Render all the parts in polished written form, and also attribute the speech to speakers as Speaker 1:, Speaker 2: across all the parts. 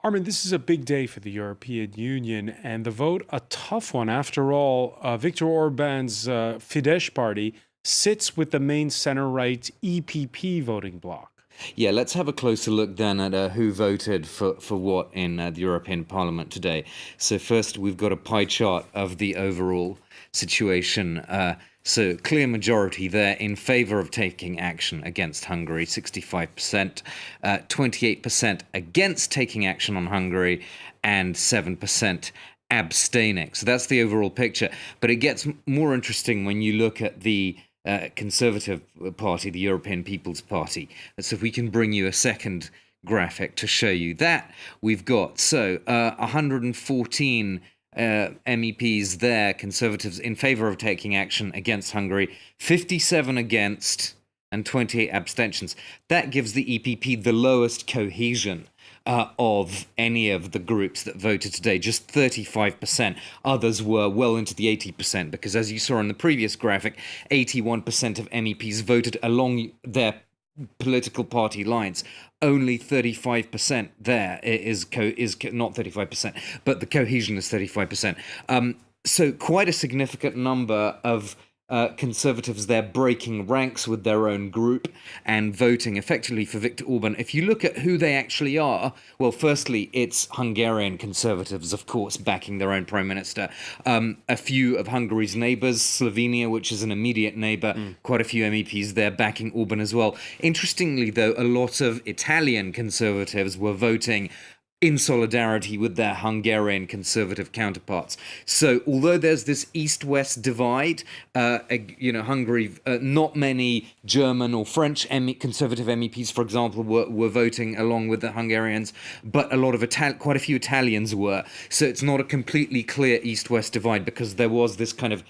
Speaker 1: Armin, this is a big day for the European Union, and the vote a tough one. After all, Viktor Orban's Fidesz party sits with the main center-right EPP voting bloc.
Speaker 2: Yeah, let's have a closer look then at who voted for what in the European Parliament today. So first, we've got a pie chart of the overall situation. So clear majority there in favour of taking action against Hungary, 65%, 28% against taking action on Hungary, and 7% abstaining. So that's the overall picture. But it gets more interesting when you look at the Conservative Party, the European People's Party. So if we can bring you a second graphic to show you that, we've got 114 MEPs there, Conservatives, in favour of taking action against Hungary, 57 against, and 28 abstentions. That gives the EPP the lowest cohesion of any of the groups that voted today, just 35%. Others were well into the 80%, because as you saw in the previous graphic, 81% of MEPs voted along their political party lines. Only 35% there is not 35%, but the cohesion is 35%. So quite a significant number of Conservatives there breaking ranks with their own group and voting effectively for Viktor Orban. If you look at who they actually are, well, firstly, it's Hungarian Conservatives, of course, backing their own prime minister. A few of Hungary's neighbours, Slovenia, which is an immediate neighbour, quite a few MEPs there backing Orban as well. Interestingly, though, a lot of Italian Conservatives were voting in solidarity with their Hungarian conservative counterparts. So although there's this east-west divide, Hungary, not many German or French conservative MEPs, for example, were voting along with the Hungarians, but a lot of quite a few Italians were. So it's not a completely clear east-west divide, because there was this kind of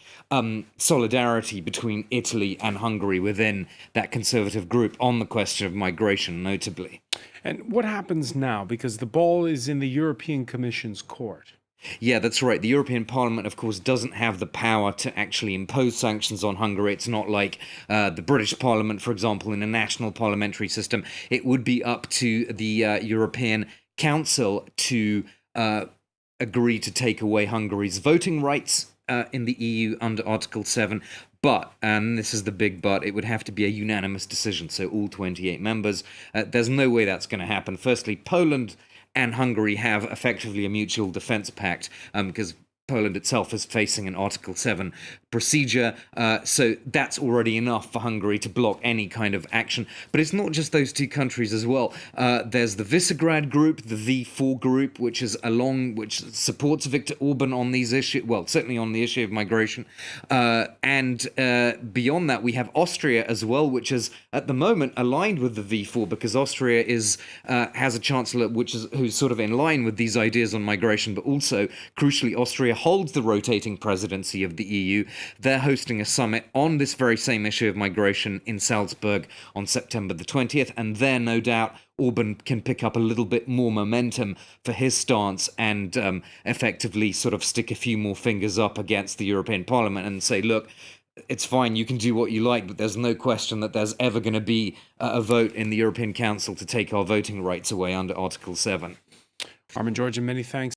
Speaker 2: solidarity between Italy and Hungary within that conservative group on the question of migration, notably.
Speaker 1: And what happens now? Because the ball is in the European Commission's court.
Speaker 2: Yeah, that's right. The European Parliament, of course, doesn't have the power to actually impose sanctions on Hungary. It's not like the British Parliament, for example, in a national parliamentary system. It would be up to the European Council to agree to take away Hungary's voting rights in the EU under Article 7. But, and this is the big but, it would have to be a unanimous decision, so all 28 members. There's no way that's going to happen. Firstly, Poland and Hungary have effectively a mutual defense pact, because Poland itself is facing an Article 7 procedure, so that's already enough for Hungary to block any kind of action. But it's not just those two countries as well. There's the Visegrad group, the V4 group, which supports Viktor Orban on these issues, well, certainly on the issue of migration. And beyond that, we have Austria as well, which is at the moment aligned with the V4, because Austria has a chancellor who's sort of in line with these ideas on migration, but also, crucially, Austria holds the rotating presidency of the EU. They're hosting a summit on this very same issue of migration in Salzburg on September the 20th, and there, no doubt, Orban can pick up a little bit more momentum for his stance and effectively sort of stick a few more fingers up against the European Parliament and say, look, it's fine, you can do what you like, but there's no question that there's ever going to be a vote in the European Council to take our voting rights away under Article 7.
Speaker 1: Armin Georgian, many thanks.